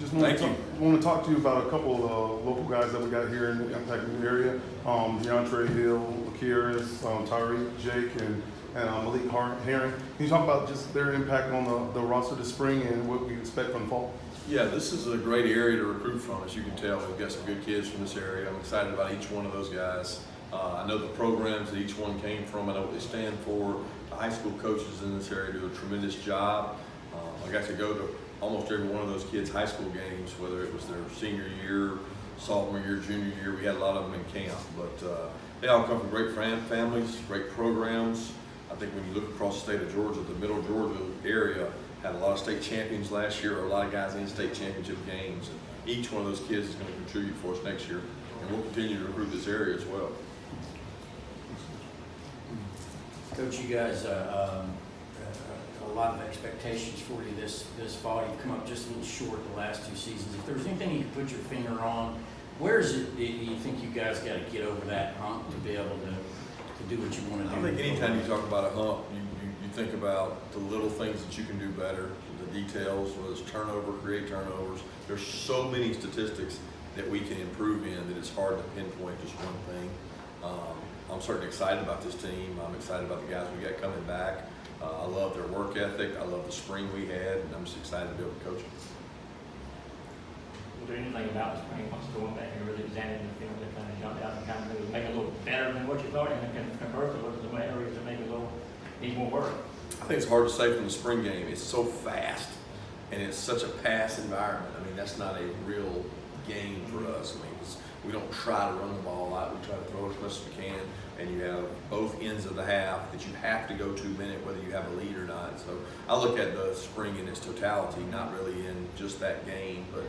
Just Thank you. want to talk to you about a couple of local guys that we got here in the impacting area. DeAndre Hill, Lakiris, Tyreek, Jake, and Malik Herring. Can you talk about just their impact on the roster this spring and what we expect from the fall? Yeah, this is a great area to recruit from. As you can tell, we've got some good kids from this area. I'm excited about each one of those guys. I know the programs that each one came from. I know what they stand for. The high school coaches in this area do a tremendous job. I got to go to almost every one of those kids' high school games, whether it was their senior year, sophomore year, junior year. We had a lot of them in camp, but they all come from great families, great programs. I think when you look across the state of Georgia, the middle Georgia area had a lot of state champions last year, or a lot of guys in state championship games. And each one of those kids is going to contribute for us next year, and we'll continue to recruit this area as well. Coach, you guys, a lot of expectations for you this fall. You've come up just a little short the last two seasons. If there's anything you could put your finger on, where is it that you think you guys got to get over that hump to be able to do what you want to do? I think anytime you talk about a hump, you think about the little things that you can do better, the details, whether it's turnover, create turnovers. There's so many statistics that we can improve in that it's hard to pinpoint just one thing. I'm certainly excited about this team. I'm excited about the guys we got coming back. I love their work ethic. I love the spring we had, and I'm just excited to be able to coach them. Was there anything about the spring once going back and really examining the film that kind of jumped out and kind of maybe make it a little better than what you thought, and then convert to look at the areas that maybe a little need more work? I think it's hard to say from the spring game. It's so fast, and it's such a pass environment. I mean, that's not a real game for us. I mean, we don't try to run the ball out. We try to throw it as much as we can, and you have both ends of the half that you have to go 2 minutes whether you have a lead or not. So I look at the spring in its totality, not really in just that game, but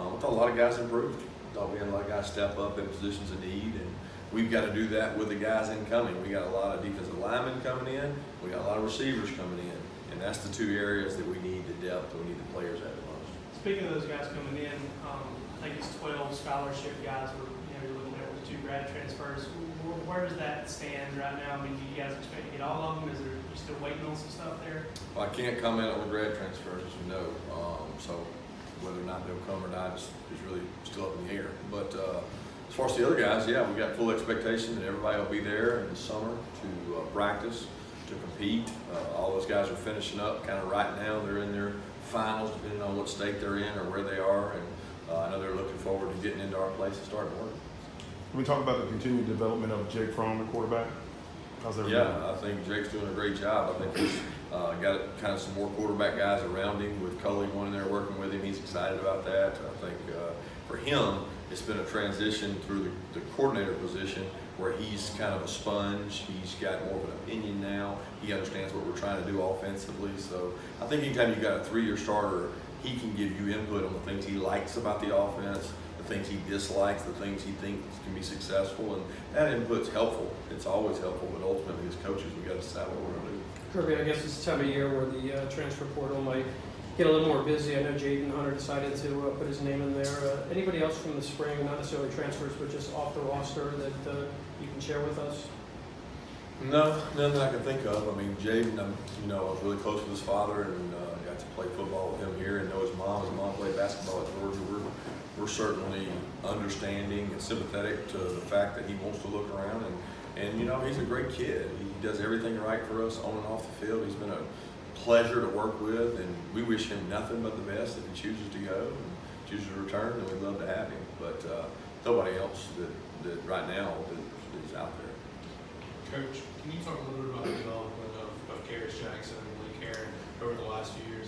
I thought a lot of guys improved. I thought we had a lot of guys step up in positions of need, and we've got to do that with the guys incoming. We got a lot of defensive linemen coming in. We got a lot of receivers coming in, and that's the two areas that we need the depth, we need the players at the most. Speaking of those guys coming in, I think it's 12 scholarship guys you're looking at with 2 grad transfers. Where does that stand right now? I mean, do you guys expect to get all of them? Is there, you still waiting on some stuff there? Well, I can't comment on the grad transfers, as you know. So whether or not they'll come or not is really still up in the air. But as far as the other guys, yeah, we got full expectation that everybody will be there in the summer to practice, to compete. All those guys are finishing up kind of right now. They're in their finals, depending on what state they're in or where they are. And I know they're looking forward to getting into our place and starting work. Can we talk about the continued development of Jake Fromm, the quarterback? How's that? Yeah, I think Jake's doing a great job. I think he's got kind of some more quarterback guys around him with Cully going in there working with him. He's excited about that. I think for him, it's been a transition through the coordinator position where he's kind of a sponge. He's got more of an opinion now. He understands what we're trying to do offensively. So I think anytime you've got a 3-year starter, he can give you input on the things he likes about the offense, the things he dislikes, the things he thinks can be successful, and that input's helpful. It's always helpful, but ultimately as coaches, we got to decide what we're going to do. Kirby, I guess it's the time of year where the transfer portal might get a little more busy. I know Jaden Hunter decided to put his name in there. Anybody else from the spring, not necessarily transfers, but just off the roster that you can share with us? No, none that I can think of. I mean, Jaden, I was really close with his father and got to play football with him here and know his mom. His mom played basketball at Georgia. We're certainly understanding and sympathetic to the fact that he wants to look around. And he's a great kid. He does everything right for us on and off the field. He's been a pleasure to work with, and we wish him nothing but the best if he chooses to go and chooses to return, then we'd love to have him. But nobody else that right now is out there. Coach, can you talk a little bit about the development of Karis Jackson and Malik Herring over the last few years?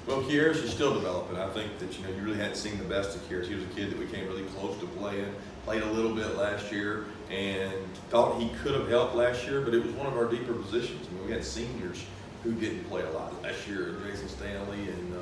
Well, Karis is still developing. I think that you really hadn't seen the best of Karis. He was a kid that we came really close to playing. Played a little bit last year and thought he could have helped last year, but it was one of our deeper positions. I mean, we had seniors who didn't play a lot last year, Jason Stanley and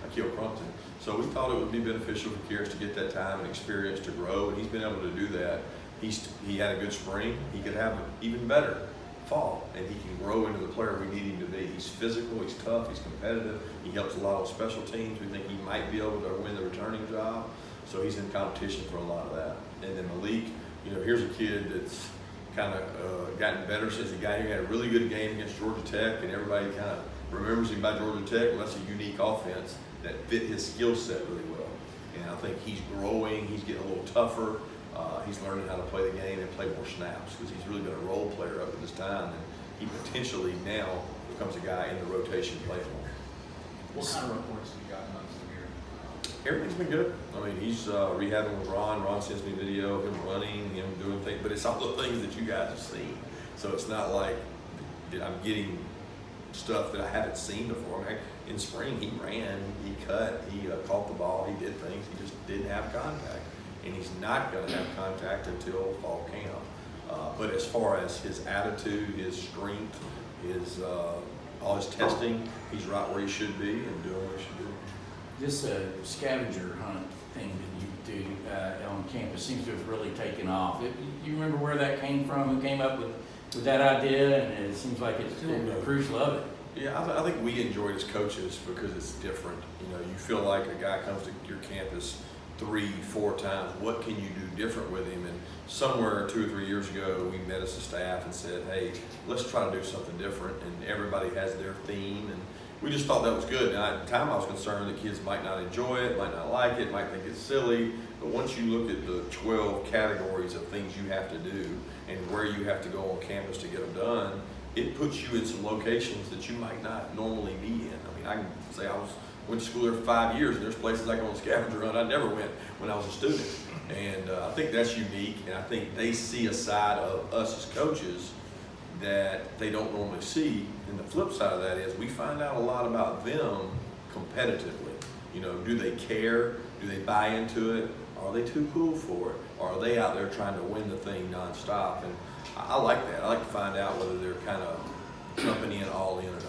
Akil Crumpton. So we thought it would be beneficial for Karis to get that time and experience to grow, and he's been able to do that. He had a good spring. He could have an even better fall, and he can grow into the player we need him to be. He's physical, he's tough, he's competitive. He helps a lot on special teams. We think he might be able to win the returning job, so he's in competition for a lot of that. And then Malik, here's a kid that's kind of gotten better since he got here. He had a really good game against Georgia Tech, and everybody kind of remembers him by Georgia Tech. Well, that's a unique offense, that fit his skill set really well. And I think he's growing, he's getting a little tougher, he's learning how to play the game and play more snaps because he's really been a role player up to this time, and he potentially now becomes a guy in the rotation playing more. What kind of reports have you gotten on Zamir? Everything's been good. I mean, he's rehabbing with Ron. Ron sends me video of him running, him doing things, but it's all the things that you guys have seen. So it's not like I'm getting stuff that I haven't seen before. I mean, in spring, he ran, he cut, he caught the ball, he did things. He just didn't have contact, and he's not going to have contact until fall camp. But as far as his attitude, his strength, his all his testing, he's right where he should be and doing what he should do. This scavenger hunt thing that you do on campus seems to have really taken off. You remember where that came from? Who came up with that idea? And it seems like the recruits love it. Yeah, I think we enjoy it as coaches because it's different. You know, you feel like a guy comes to your campus 3-4 times. What can you do different with him? And somewhere 2 or 3 years ago, we met as a staff and said, hey, let's try to do something different. And everybody has their theme. And we just thought that was good. Now, at the time, I was concerned that kids might not enjoy it, might not like it, might think it's silly. But once you look at the 12 categories of things you have to do and where you have to go on campus to get them done, it puts you in some locations that you might not normally be in. I mean, I can say went to school there for 5 years, and there's places I go on scavenger hunt I never went when I was a student. And I think that's unique, and I think they see a side of us as coaches that they don't normally see. And the flip side of that is we find out a lot about them competitively. You know, do they care? Do they buy into it? Are they too cool for it? Or are they out there trying to win the thing nonstop? And I like that. I like to find out whether they're kind of jumping in all in or not.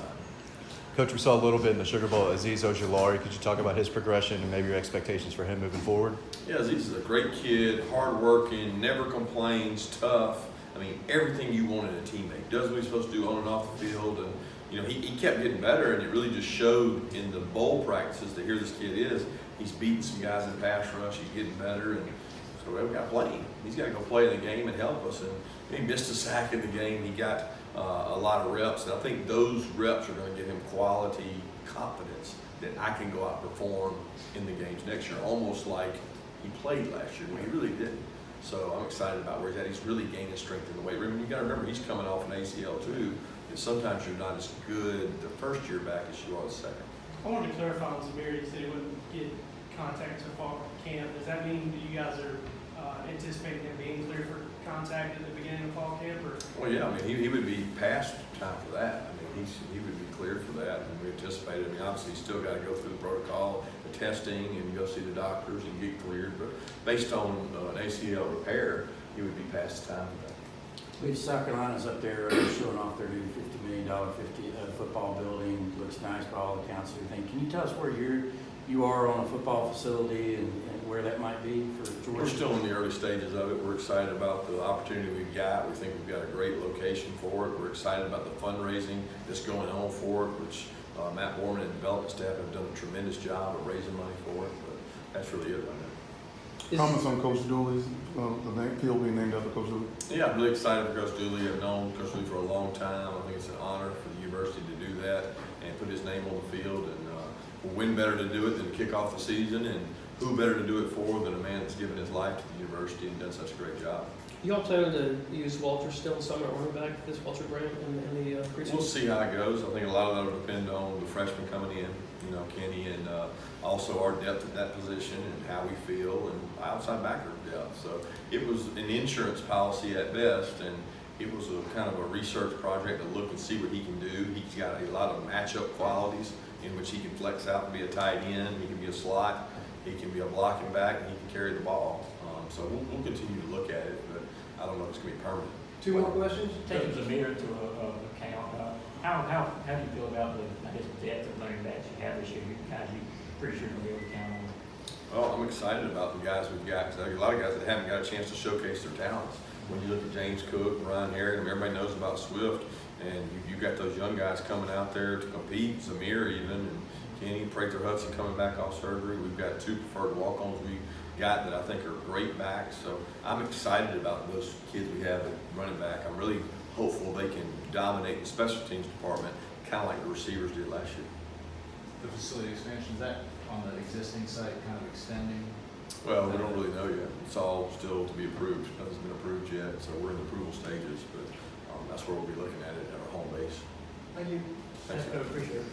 Coach, we saw a little bit in the Sugar Bowl, Aziz Ojulari. Could you talk about his progression and maybe your expectations for him moving forward? Yeah, Aziz is a great kid, hardworking, never complains, tough. I mean, everything you want in a teammate. Does what he's supposed to do on and off the field. And, you know, he kept getting better, and it really just showed in the bowl practices that here this kid is. He's beating some guys in pass rush. He's getting better. And so we've got to play him. He's got to go play in the game and help us. And he missed a sack in the game. He got a lot of reps. And I think those reps are going to give him quality confidence that I can go out and perform in the games next year, almost like he played last year when he really didn't. So I'm excited about where he's at. He's really gaining strength in the weight room. You got to remember, he's coming off an ACL too. And sometimes you're not as good the first year back as you are the second. I wanted to clarify on Zamir. You said he wouldn't get contact so far camp. Does that mean that you guys are anticipating him being clear for contact at the beginning of fall camp? Or? Well, yeah, I mean, he would be past time for that. I mean, he would be cleared for that, and we anticipated. I mean, obviously, he's still got to go through the protocol, the testing, and go see the doctors and get cleared. But based on an ACL repair, he would be past time for that. South Carolina's up there showing off their new $50 million football building. Looks nice by all accounts and everything. Can you tell us where you are on a football facility and where that might be for Georgia? We're still in the early stages of it. We're excited about the opportunity we've got. We think we've got a great location for it. We're excited about the fundraising that's going on for it, which Matt Borman and development staff have done a tremendous job of raising money for it. But that's really it right now. Comments on Coach Dooley's field being named after Coach Dooley? Yeah, I'm really excited for Coach Dooley. I've known Coach Dooley for a long time. I think it's an honor for the university to do that and put his name on the field. And we'll win better to do it than to kick off the season. And who better to do it for than a man that's given his life to the university and done such a great job. You all plan to use Walter still summer at running back, this Walter Grant in the preseason? We'll see how it goes. I think a lot of that will depend on the freshmen coming in, you know, Kenny, and also our depth at that position and how we feel, and outside backer depth. So it was an insurance policy at best, and it was a kind of a research project to look and see what he can do. He's got a lot of matchup qualities in which he can flex out and be a tight end. He can be a slot. He can be a blocking back, and he can carry the ball. So we'll continue to look at it, but I don't know if it's going to be permanent. Two more questions? Taking Zamir into account, how do you feel about the depth of running backs you have this year? Guys you pretty sure you'll be able to count on. Well, I'm excited about the guys we've got, because a lot of guys that haven't got a chance to showcase their talents. When you look at James Cook, Ryan Harrington, everybody knows about Swift, and you've got those young guys coming out there to compete, Zamir even, and Kenny, Prather Hudson coming back off surgery. We've got 2 preferred walk-ons we got that I think are great backs. So I'm excited about those kids we have at running back. I'm really hopeful they can dominate the special teams department, kind of like the receivers did last year. The facility expansion, is that on the existing site, kind of extending? Well, we don't really know yet. It's all still to be approved. Nothing's been approved yet, so we're in the approval stages, but that's where we'll be looking at it at our home base. Thank you. Thanks, Appreciate it.